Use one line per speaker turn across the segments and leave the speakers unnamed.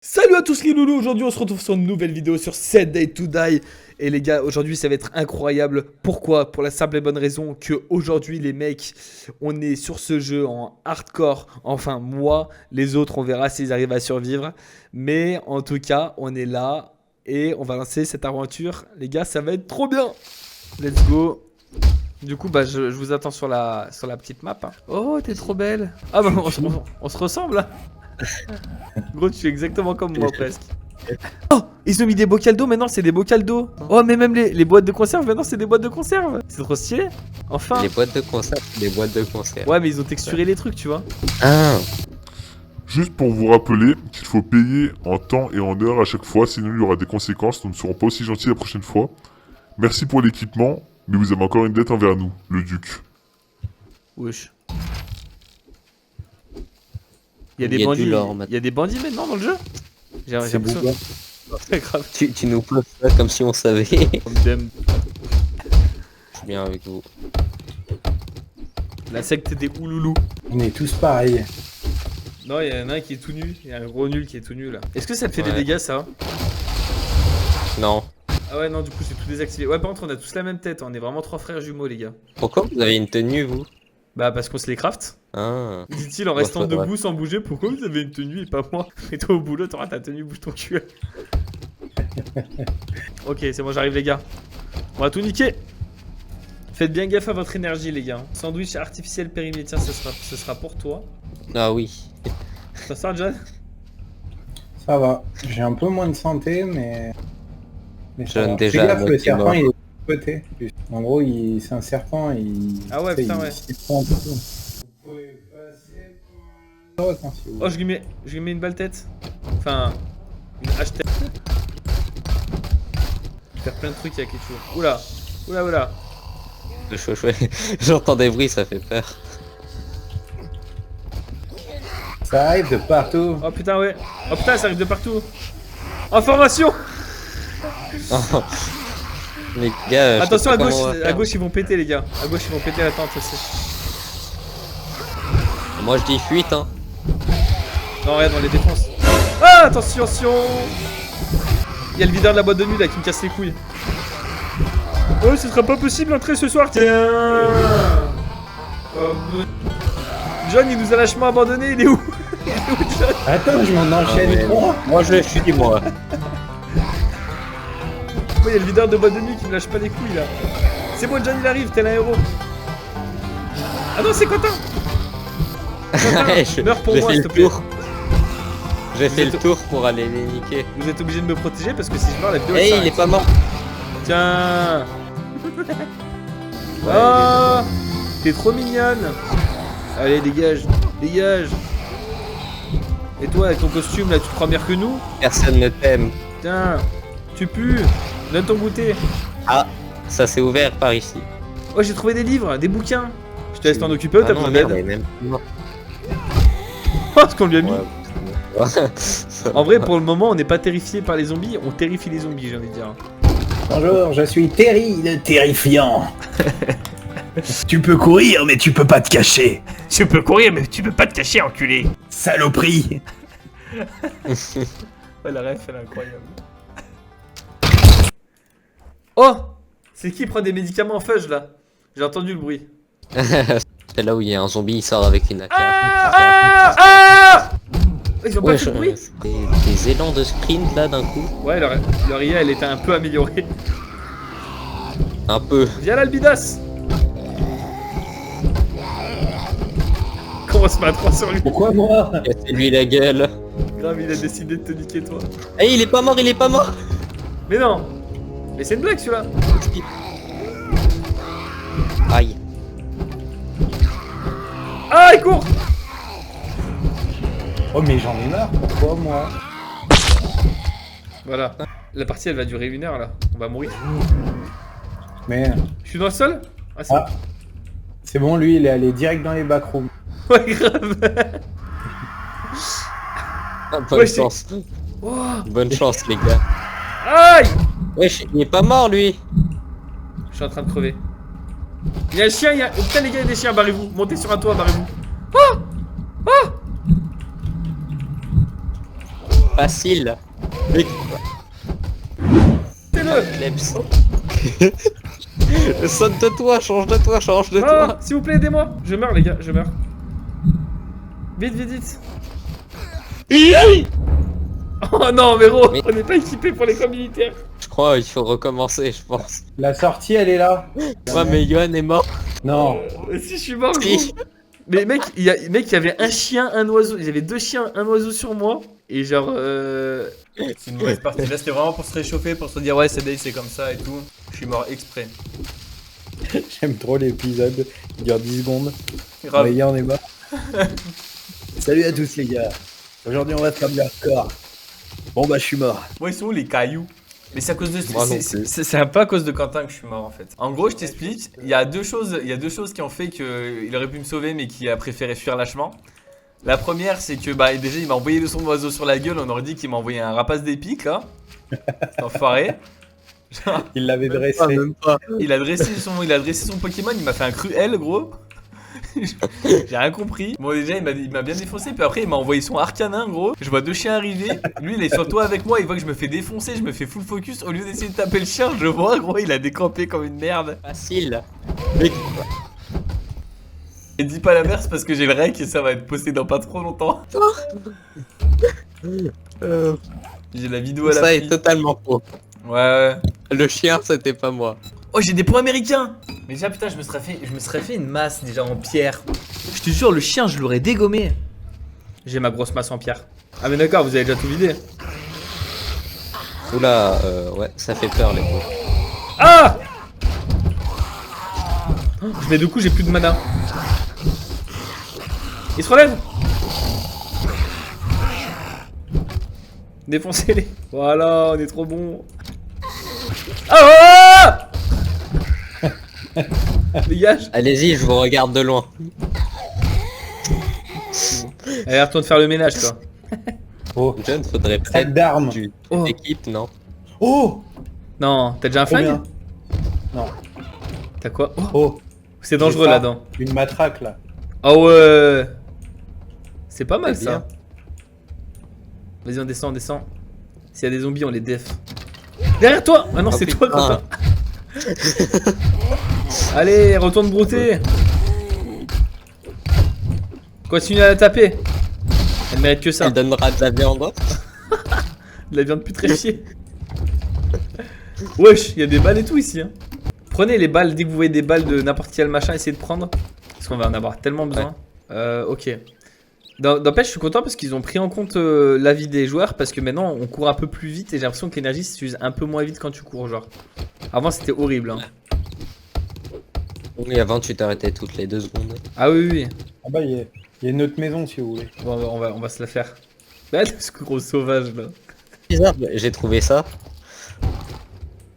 Salut à tous les loulous, aujourd'hui on se retrouve sur une nouvelle vidéo sur 7 Days to Die. Et les gars, aujourd'hui ça va être incroyable. Pourquoi? Pour la simple et bonne raison que aujourd'hui les mecs, on est sur ce jeu en hardcore. Enfin moi, les autres on verra s'ils arrivent à survivre. Mais en tout cas, on est là et on va lancer cette aventure. Les gars, ça va être trop bien. Let's go. Du coup, bah, je vous attends sur la petite map. Hein. Oh, t'es trop belle. Ah bah on se ressemble là. Gros, tu es exactement comme moi presque. Oh, ils ont mis des bocals d'eau, maintenant c'est des bocals d'eau. Oh, mais même les boîtes de conserve, maintenant c'est des boîtes de conserve. C'est trop stylé. Enfin.
Les boîtes de conserve, les boîtes de conserve.
Ouais, mais ils ont texturé les trucs, tu vois.
Ah.
Juste pour vous rappeler qu'il faut payer en temps et en heure à chaque fois, sinon il y aura des conséquences, nous ne serons pas aussi gentils la prochaine fois. Merci pour l'équipement, mais vous avez encore une dette envers nous, le duc.
Wesh. Il y a des bandits. Il y a des bandits maintenant dans le jeu. J'ai l'impression. C'est grave.
Tu nous poses ça comme si on savait. Je suis bien avec vous.
La secte des Ouloulous.
On est tous pareils.
Non, il y en a un qui est tout nu. Il y a un gros nul qui est tout nu là. Est-ce que ça te fait des dégâts ça?
Non.
Ah ouais, non, du coup c'est tout désactivé. Ouais, par contre, on a tous la même tête. On est vraiment trois frères jumeaux, les gars.
Pourquoi vous avez une tenue, vous?
Bah, parce qu'on se les craft.
Ah.
Dit-il en restant debout sans bouger. Pourquoi vous avez une tenue et pas moi? Et toi au boulot, t'auras ta tenue, bouge ton cul. Ok, c'est bon, j'arrive, les gars. On va tout niquer. Faites bien gaffe à votre énergie, les gars. Sandwich artificiel périmé, tiens, ce sera pour toi.
Ah oui.
Ça sort, John?
Ça va. J'ai un peu moins de santé, mais ça
John
va.
déjà
Fais gaffe,
à
le
moitié
serpent,
mort.
il est de côté. En gros, c'est un serpent,
Ah ouais,
tu sais,
putain, ouais.
il prend tout. Vous pouvez passer pour...
Oh, je lui mets une balle tête. Enfin, une hache tête. Faire plein de trucs avec les cheveux. Oula, oula, oula.
J'entends des bruits, ça fait peur.
Ça arrive de partout.
Oh putain, ouais. Oh putain, ça arrive de partout. En formation.
Oh. Les gars,
attention,
je sais pas comment on va
à
faire.
gauche ils vont péter, les gars. À gauche ils vont péter la tente aussi.
Moi je dis fuite, hein.
Non, regarde, on les défonce. Ah, attention, attention. Il y a le videur de la boîte de nuit là qui me casse les couilles. Oh, ce sera pas possible d'entrer ce soir. Tiens. Oh, John, il nous a lâchement abandonné. Il est où? Il est où, John?
Attends, je m'en enchaîne
mais
trois.
Moi je fuis, moi.
Oh, il y a le videur de boîte de nuit qui me lâche pas les couilles là. C'est bon, John, il arrive. T'es un héros. Ah non, c'est Quentin.
Je-
Meurs pour
j'ai
moi,
fait
s'il
le
te plaît.
tour. J'ai fait le
êtes-
tour pour aller les niquer.
Vous êtes obligé de me protéger parce que si je meurs, la vidéo
Eh,
elle
il
s'arrête.
est pas mort.
Tiens.
Ouais,
Oh, t'es trop mignonne. Allez, dégage, dégage. Et toi, avec ton costume là, tu te crois meilleur que nous?
Personne ne t'aime.
Tiens, tu pues. Donne ton goûter.
Ah, ça s'est ouvert par ici.
Oh, j'ai trouvé des livres, des bouquins. Je te laisse t'en occuper ou
Ah
t'as
non,
besoin
merde,
d'aide?
elle est même morte.
Oh, ce qu'on lui a mis.
Ouais.
En vrai, pour le moment, on n'est pas terrifié par les zombies, on terrifie les zombies, j'ai envie de dire.
Bonjour, je suis Terry, le terrifiant.
Tu peux courir, mais tu peux pas te cacher.
Tu peux courir, mais tu peux pas te cacher, enculé.
Saloperie.
Ouais, la ref, elle est incroyable. Oh, c'est qui prend des médicaments en fudge là? J'ai entendu le bruit.
C'est là où il y a un zombie, il sort avec une AK.
Ah Ils ont pas
Ouais,
fait de bruit?
des élans de sprint là d'un coup.
Ouais, leur IA elle était un peu améliorée.
Un peu.
Viens là, le bidas. Comment se mettre sur lui?
Pourquoi moi?
Cassez-lui la gueule.
Grave, il a décidé de te niquer toi.
Eh, il est pas mort, il est pas mort.
Mais non. Mais c'est une blague celui-là.
Aïe.
Ah, il court.
Oh, mais j'en ai marre, pourquoi moi?
Voilà. La partie elle va durer 1 heure là. On va mourir.
Mais
Je suis dans le sol? Ah, c'est
ah, c'est bon, lui, il est allé direct dans les backrooms.
Ouais, grave.
Bonne
Ouais,
chance.
Oh.
Bonne chance, les gars.
Aïe.
Wesh, il est pas mort lui.
Je suis en train de crever. Il y a un chien, il y a... Oh, putain les gars, il y a des chiens, barrez-vous. Montez sur un toit, barrez-vous. Oh. Oh.
Facile. Mais
C'est-le.
Klebs. Saute de toi, change de toi, change de
Ah,
toi.
s'il vous plaît, aidez-moi. Je meurs, les gars, je meurs. Vite, vite, vite. Oh non, Véro,
Mais-
on n'est pas équipé pour les camps militaires.
Je crois qu'il faut recommencer, je pense.
La sortie, elle est là.
Moi, mais Yohan est mort.
Non.
Si, je suis mort, gros.
Si.
Mais mec, il y avait un chien, un oiseau. Il y avait 2 chiens, un oiseau sur moi. Et genre,
C'est une mauvaise partie. Là, c'était vraiment pour se réchauffer, pour se dire, ouais, c'est c'est comme ça et tout. Je suis mort exprès.
J'aime trop l'épisode. Il dure 10 secondes.
Grave.
Mais on est mort. Salut à tous les gars. Aujourd'hui on va faire du hardcore. Bon bah je suis mort.
Moi, ils sont où les cailloux? Mais c'est à cause de
Moi non
c'est un peu à cause de Quentin que je suis mort en fait. En gros, je t'explique, il y a deux choses qui ont fait qu'il aurait pu me sauver mais qui a préféré fuir lâchement. La première, c'est que bah déjà il m'a envoyé le son d'oiseau sur la gueule, on aurait dit qu'il m'a envoyé un rapace d'épic là. Cet enfoiré. Genre,
Il l'avait dressé.
Même pas.
il a dressé son Pokémon, il m'a fait un cruel gros. J'ai rien compris. Bon déjà il m'a bien défoncé, puis après il m'a envoyé son arcanin gros. Je vois 2 chiens arriver, lui il est sur toi avec moi, il voit que je me fais défoncer, je me fais full focus. Au lieu d'essayer de taper le chien, je vois gros il a décampé comme une merde.
Facile. Mais
Et dis pas l'inverse parce que j'ai le rec et ça va être posté dans pas trop longtemps. J'ai la vidéo à la
ça est
pluie.
totalement faux.
Ouais.
Le chien, c'était pas moi.
Oh j'ai des points américains. Mais déjà putain je me serais fait une masse déjà en pierre. Je te jure le chien je l'aurais dégommé.
j'ai ma grosse masse en pierre. Ah, mais d'accord, vous avez déjà tout vidé.
Oula, ouais, ça fait peur les gros.
Ah! Je mets 2 coups, j'ai plus de mana. Il se relève! Défoncez-les. Voilà, on est trop bon. Ah! Dégage.
Allez-y, je vous regarde de loin.
Allez, retourne faire le ménage, toi.
Oh.
John, faudrait
Sac
peut-être
d'armes.
du
Oh.
équipe, non?
Oh.
Non, t'as déjà un flingue?
Combien? Non.
T'as quoi? Oh,
Oh.
c'est dangereux
J'ai ça.
là-dedans.
Une matraque là.
Ah ouais. C'est pas mal
C'est
ça.
bien.
Vas-y, on descend, on descend. S'il y a des zombies, on les def. Derrière toi! Ah non,
Oh,
c'est
putain.
toi, Quentin. Allez, retourne brouter. Continue à la taper. Elle mérite que ça.
Elle donnera de la viande.
De la viande putréfiée. Wesh, il y a des balles et tout ici. Hein. Prenez les balles, dès que vous voyez des balles de n'importe quel machin, essayez de prendre. Parce qu'on va en avoir tellement besoin. Ok. D'empêche, je suis content parce qu'ils ont pris en compte la vie des joueurs. Parce que maintenant, on court un peu plus vite et j'ai l'impression que l'énergie s'use un peu moins vite quand tu cours. Genre. Avant, c'était horrible. Hein.
Oui, avant tu t'arrêtais toutes les 2 secondes.
Ah oui, oui.
Ah bah il y a une autre maison si vous voulez.
Bon, on va se la faire. Bah, ce gros sauvage là.
Bizarre, j'ai trouvé ça.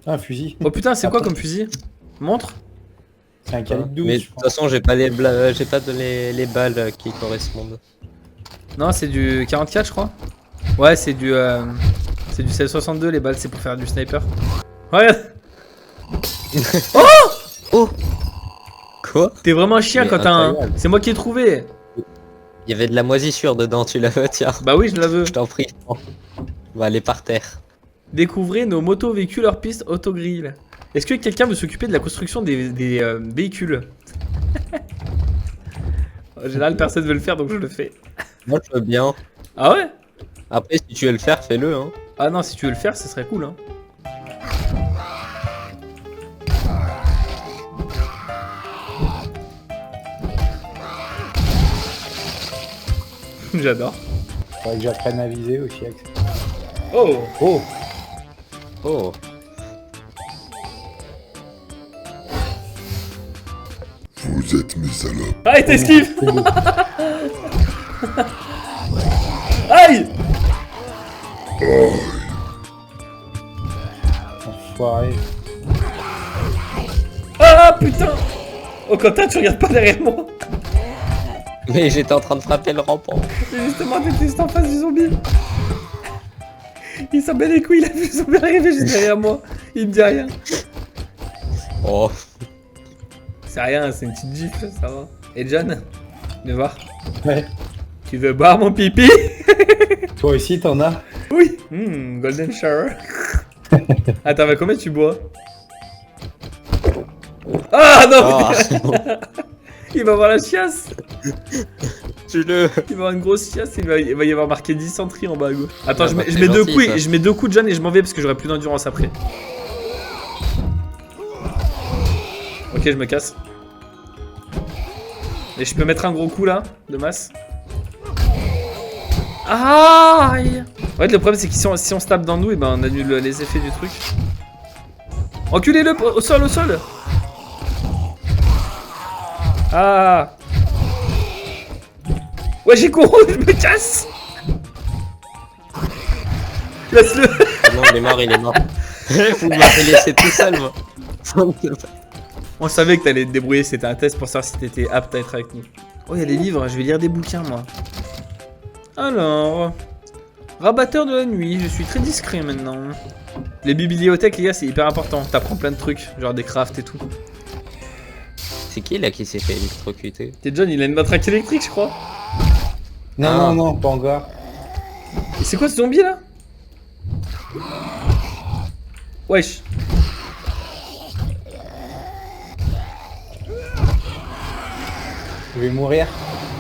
Un fusil.
Oh putain, c'est quoi comme fusil? Montre.
C'est un calibre 12.
Mais de
je
toute
crois.
façon, j'ai pas les balles qui correspondent.
Non, c'est du 44, je crois. Ouais, c'est du 1662, les balles, c'est pour faire du sniper. Regarde,
Oh! Quoi?
t'es vraiment un chien
Mais
quand t'as un.
incroyable.
C'est moi qui ai trouvé.
Il y avait de la moisissure dedans, tu la veux, tiens.
Bah oui, je la veux.
Je t'en prie. On va aller par terre.
Découvrez nos motos, véhicules hors piste, autogrill. Est-ce que quelqu'un veut s'occuper de la construction des véhicules? En général, personne veut le faire, donc je le fais.
Moi, je veux bien.
Ah ouais?
Après, si tu veux le faire, fais-le, hein.
Ah non, si tu veux le faire, ce serait cool, hein. J'adore.
Faudrait que j'apprenne à viser aussi avec ça.
Oh!
Oh.
Oh.
Vous êtes mes salopes.
Aïe, t'esquives! Aïe!
Enfoiré.
Ah putain! Oh Quentin, tu regardes pas derrière moi!
Mais j'étais en train de frapper le rampant.
Mais justement, t'étais juste en face du zombie! Il s'en bat les couilles, il a vu le zombie arriver juste derrière moi! Il me dit rien!
Oh.
C'est rien, c'est une petite gifle, ça va. Et John, viens voir.
Ouais.
Tu veux boire mon pipi?
Toi aussi t'en as.
Oui. Golden shower. Attends, mais combien tu bois? Ah non
Ah,
Il va avoir la chiasse.
tue-le.
Il va avoir une grosse chiasse, il va y avoir marqué dysenterie en bas à gauche. Attends,
Ah,
je
bah,
mets
c'est
2
gentil,
coups,
ça.
je mets 2 coups de John et je m'en vais parce que j'aurai plus d'endurance après. Ok, je me casse. Et je peux mettre un gros coup là, de masse. Ah aïe. En fait, le problème c'est que si on se tape dans nous, et ben on annule les effets du truc. Enculez-le au sol, au sol. Ah. Ouais, j'ai couru, je me casse. Laisse-le.
Ah non, il est mort, il est mort. Vous m'avez laissé tout seul, moi.
On savait que t'allais te débrouiller, c'était un test pour savoir si t'étais apte à être avec nous. Oh, il y a des livres, je vais lire des bouquins, moi. Alors... Rabatteur de la nuit, je suis très discret maintenant. Les bibliothèques, les gars, c'est hyper important. T'apprends plein de trucs, genre des crafts et tout.
C'est qui là qui s'est fait électrocuter?
T'es John, il a une matraque électrique, je crois.
Non,
Ah.
non, non, pas encore.
Et c'est quoi ce zombie, là? Wesh.
Je vais mourir.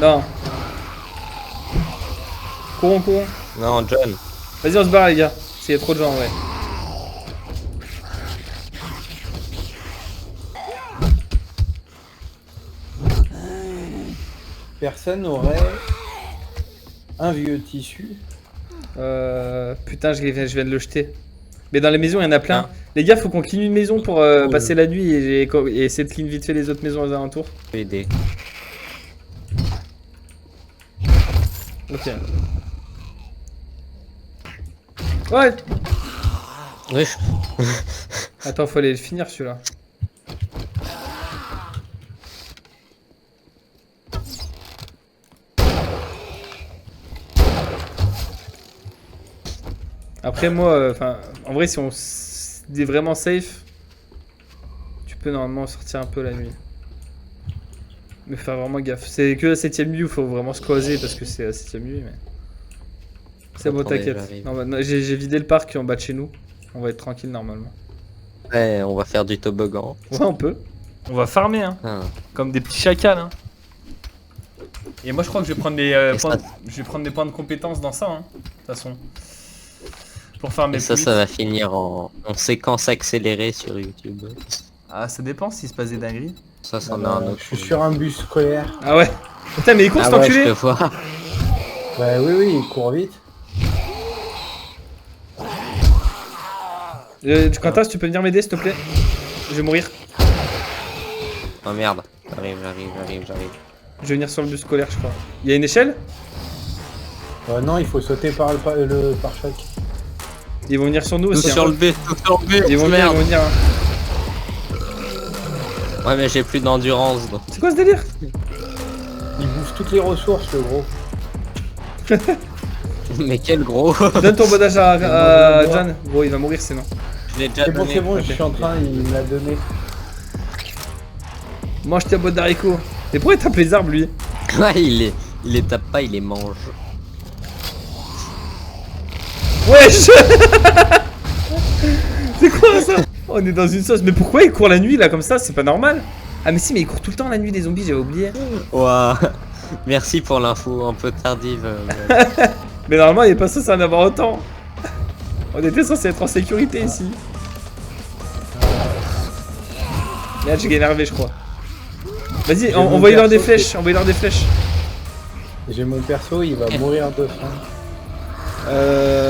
Non. Courons, courons.
Non, John.
Vas-y, on se barre, les gars. S'il y a trop de gens, ouais.
Personne n'aurait un vieux tissu.
Putain, je viens de le jeter. Mais dans les maisons, il y en a plein.
Ah.
Les gars, faut qu'on clean une maison pour passer la nuit et essayer de clean vite fait les autres maisons aux alentours.
Je peux aider.
Ok. Ouais.
Oui.
Attends, faut aller le finir celui-là. Après moi, enfin, en vrai si on est vraiment safe, tu peux normalement sortir un peu la nuit. Mais faire vraiment gaffe. C'est que la 7ème nuit où faut vraiment se croiser parce que c'est la 7ème nuit, mais... C'est bon,
Attendez,
t'inquiète.
j'arrive.
Non, bah, j'ai vidé le parc en bas de chez nous. On va être tranquille normalement.
Ouais, on va faire du toboggan.
Ouais, on peut. On va farmer, hein.
Ah.
Comme des petits chacals, hein. Et moi je crois que je vais prendre des
Et
points,
ça-
je vais prendre des points de compétence dans ça, hein. De toute façon. Pour farmer
Et ça,
plus
ça
vite.
va finir en séquence accélérée sur YouTube.
Ah, ça dépend s'il se passe des dingueries.
Ça, c'en a un autre.
Je suis sur un bus scolaire.
Ah ouais. Putain, mais il court
Ah
cet
ouais, je
enculé.
te vois.
Bah oui, oui, il court vite.
Quentin, si tu peux venir m'aider s'il te plaît. Je vais mourir.
Oh merde. J'arrive.
Je vais venir sur le bus scolaire, je crois. Il y a une échelle?
Non, il faut sauter par le pare-choc.
Ils vont venir sur nous
Tout
aussi.
sur
hein.
le B, tout sur le B.
Ils vont venir, ils
Merde.
vont venir. Hein.
Ouais, mais j'ai plus d'endurance. Donc.
C'est quoi ce délire?
Il bouffe toutes les ressources, le gros.
Mais quel gros.
Donne ton bodage à John. Gros, il va mourir sinon.
Je l'ai déjà
C'est bon,
donné.
c'est bon,
ok.
je suis en train, il me l'a donné.
Mange ta botte d'haricots. Mais pourquoi il tape les arbres lui?
Ouais, il les tape pas, il les mange.
Wesh. C'est quoi ça? On est dans une sauce. Mais pourquoi il court la nuit là comme ça? C'est pas normal. Ah mais si, mais il court tout le temps la nuit les zombies, j'avais oublié.
Ouah. Merci pour l'info un peu tardive.
Mais normalement il est pas censé en avoir autant. On était censé être en sécurité ici. Merde, j'ai énervé je crois. Vas-y, envoyez-leur des flèches, envoyez-leur des flèches.
J'ai mon perso, il va mourir de faim.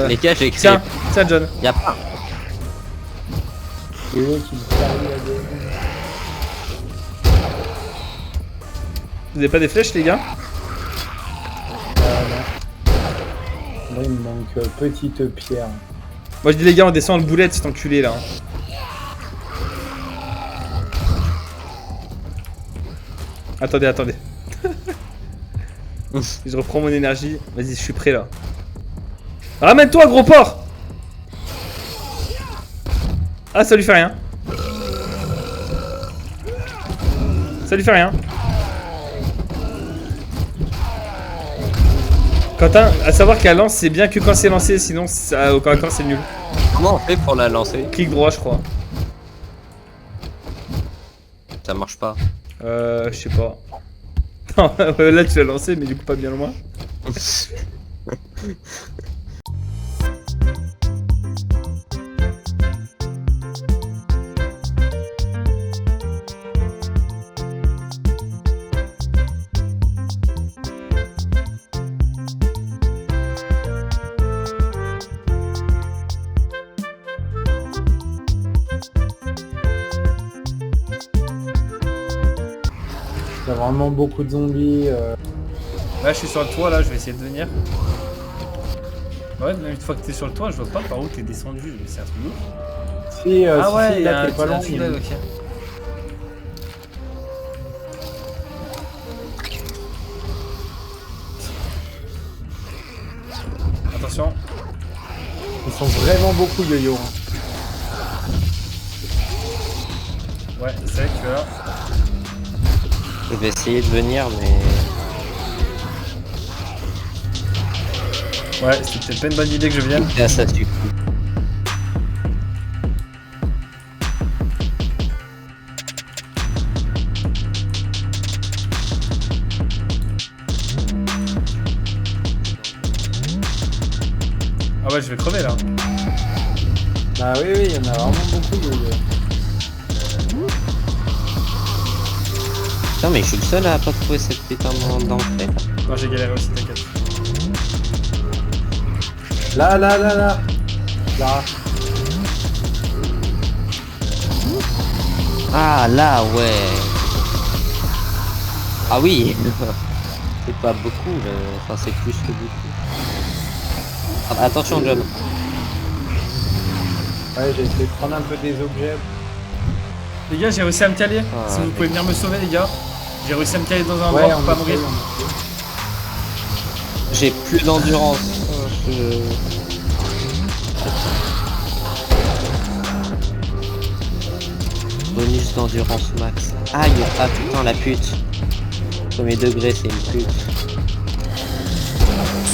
Les gars, j'ai écrit.
Tiens, tiens John.
Y a pas.
Et l'autre, il me parie la gueule.
Vous avez pas des flèches les gars?
Moi, il me manque petite pierre.
Moi je dis les gars, on descend le boulette cet enculé là. Attendez, attendez. Je reprends mon énergie. Vas-y, je suis prêt là. Ramène-toi, gros porc! Ah, ça lui fait rien. Ça lui fait rien. Quentin, à savoir qu'à lance, c'est bien que quand c'est lancé, sinon ça, au corps à corps, c'est nul.
Comment on fait pour la lancer?
Clic droit, je crois.
Ça marche pas.
Je sais pas. Non, là tu l'as lancé, mais du coup pas bien loin.
Il y a vraiment beaucoup de zombies.
Là, je suis sur le toit, là, je vais essayer de venir. Ouais, mais une fois que t'es sur le toit, je vois pas par où t'es descendu, c'est un truc de ouf.
Si,
Ah
si,
ouais,
si,
il y a
là
un
t'es pas loin.
tunnel, ok. Attention.
Ils sont vraiment beaucoup yo-yo. Hein.
Ouais, c'est vrai que tu es là.
Je vais essayer de venir, mais...
Ouais, c'était peut-être pas une bonne idée que je vienne.
Là, ça suffit.
Ah ouais, je vais crever là.
Bah oui, oui, il y en a vraiment beaucoup yo-yo.
Putain, mais je suis le seul à pas trouver cette putain d'entrée.
Non, j'ai galéré aussi, t'inquiète.
Là. Là.
Ah, là, ouais. Ah oui. C'est pas beaucoup, enfin c'est plus que beaucoup. Ah, attention, John.
Ouais, j'ai essayé de prendre un peu des objets.
Les gars, j'ai réussi à me caler.
Ah,
Si vous pouvez venir me sauver, les gars. J'ai réussi à me caler dans un
Ouais,
endroit pour
on
pas
est
mourir.
J'ai plus d'endurance. Bonus d'endurance max. Aïe, ah putain la pute. Premier degré, c'est une pute.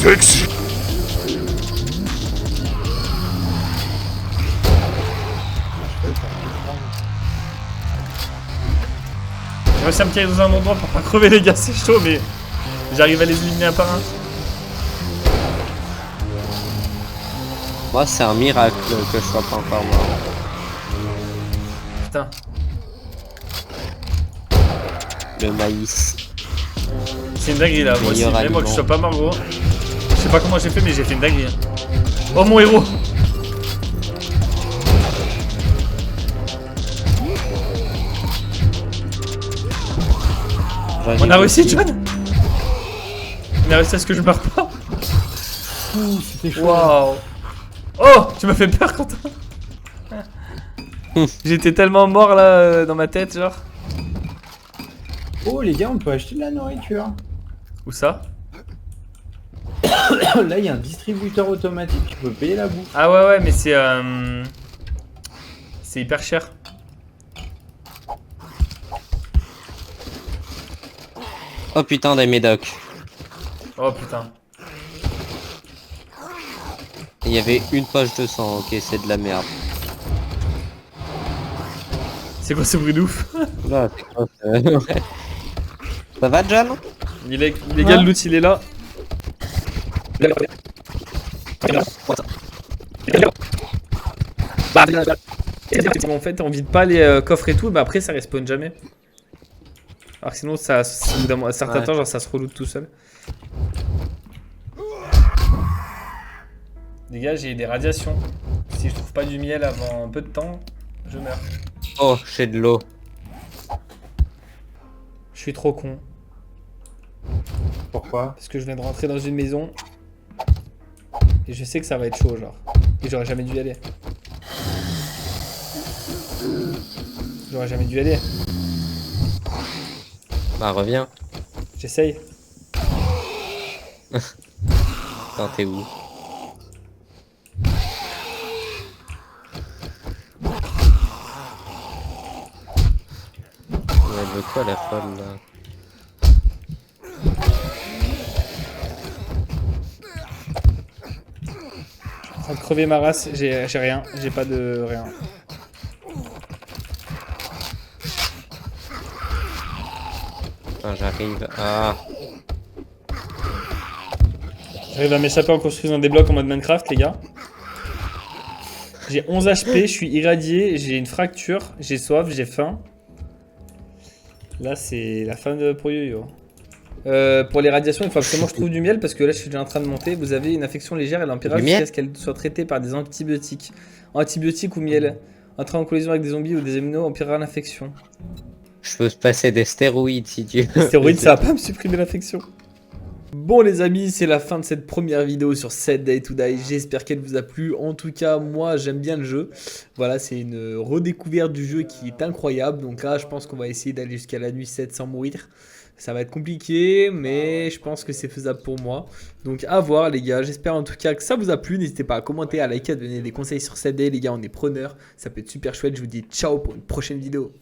Sexy.
J'ai réussi à me caler dans un endroit pour pas crever, les gars, c'est chaud, mais j'arrive à les éliminer un par un.
Moi, c'est un miracle que je sois pas encore mort.
Putain.
Le maïs.
C'est une dinguerie là, moi aussi.
Meilleur
Même moi que je
aliment.
sois pas mort, gros. Je sais pas comment j'ai fait, mais j'ai fait une dinguerie. Hein. Oh mon héros! On a réussi, John? On a réussi à ce que je meure pas?
C'était chaud.
Waouh! Oh! Tu m'as fait peur, Quentin! J'étais tellement mort là dans ma tête, genre.
Oh les gars, on peut acheter de la nourriture.
Où ça?
Là, il y a un distributeur automatique, tu peux payer la bouffe.
Ah ouais, mais c'est hyper cher.
Oh putain, des médocs.
Oh putain.
Il y avait une poche de sang, ok, c'est de la merde.
C'est quoi ce bruit de ouf?
Là, c'est quoi ça? Ça va, John?
Il est légal, le loot il est là. En fait, on vide pas les coffres et tout, mais après ça respawn jamais. Alors sinon, ça, au bout d'un certain
Ouais.
temps, genre ça se reloot tout seul. Les gars, j'ai des radiations. Si je trouve pas du miel avant un peu de temps, je meurs.
Oh, j'ai de l'eau.
Je suis trop con.
Pourquoi?
Parce que je viens de rentrer dans une maison. Et je sais que ça va être chaud, genre. Et j'aurais jamais dû y aller. J'aurais jamais dû y aller.
Bah, reviens.
J'essaye.
Attends, t'es où? Elle veut quoi, la folle, là?
train de crever ma race, j'ai rien, j'ai pas de rien.
Ah, j'arrive. Ah,
J'arrive à m'échapper en construisant des blocs en mode Minecraft, les gars. J'ai 11 HP, je suis irradié, j'ai une fracture, j'ai soif, j'ai faim. Là, c'est la fin pour Yo-Yo. Pour les radiations, il faut absolument que je trouve du miel parce que là, je suis déjà en train de monter. Vous avez une infection légère et l'empirage
Du miel
jusqu'à ce qu'elle soit traitée par des antibiotiques. Antibiotiques ou miel. Entrer en collision avec des zombies ou des immunos empirera l'infection.
je peux passer des stéroïdes si tu veux.
Les stéroïdes, ça va pas me supprimer l'infection. Bon les amis, c'est la fin de cette première vidéo sur Set Day to Die. J'espère qu'elle vous a plu. En tout cas, moi j'aime bien le jeu. Voilà, c'est une redécouverte du jeu qui est incroyable. Donc là, je pense qu'on va essayer d'aller jusqu'à la nuit 7 sans mourir. Ça va être compliqué, mais je pense que c'est faisable pour moi. Donc à voir les gars, j'espère en tout cas que ça vous a plu. N'hésitez pas à commenter, à liker, à donner des conseils sur Set Day. Les gars, on est preneurs. Ça peut être super chouette. Je vous dis ciao pour une prochaine vidéo.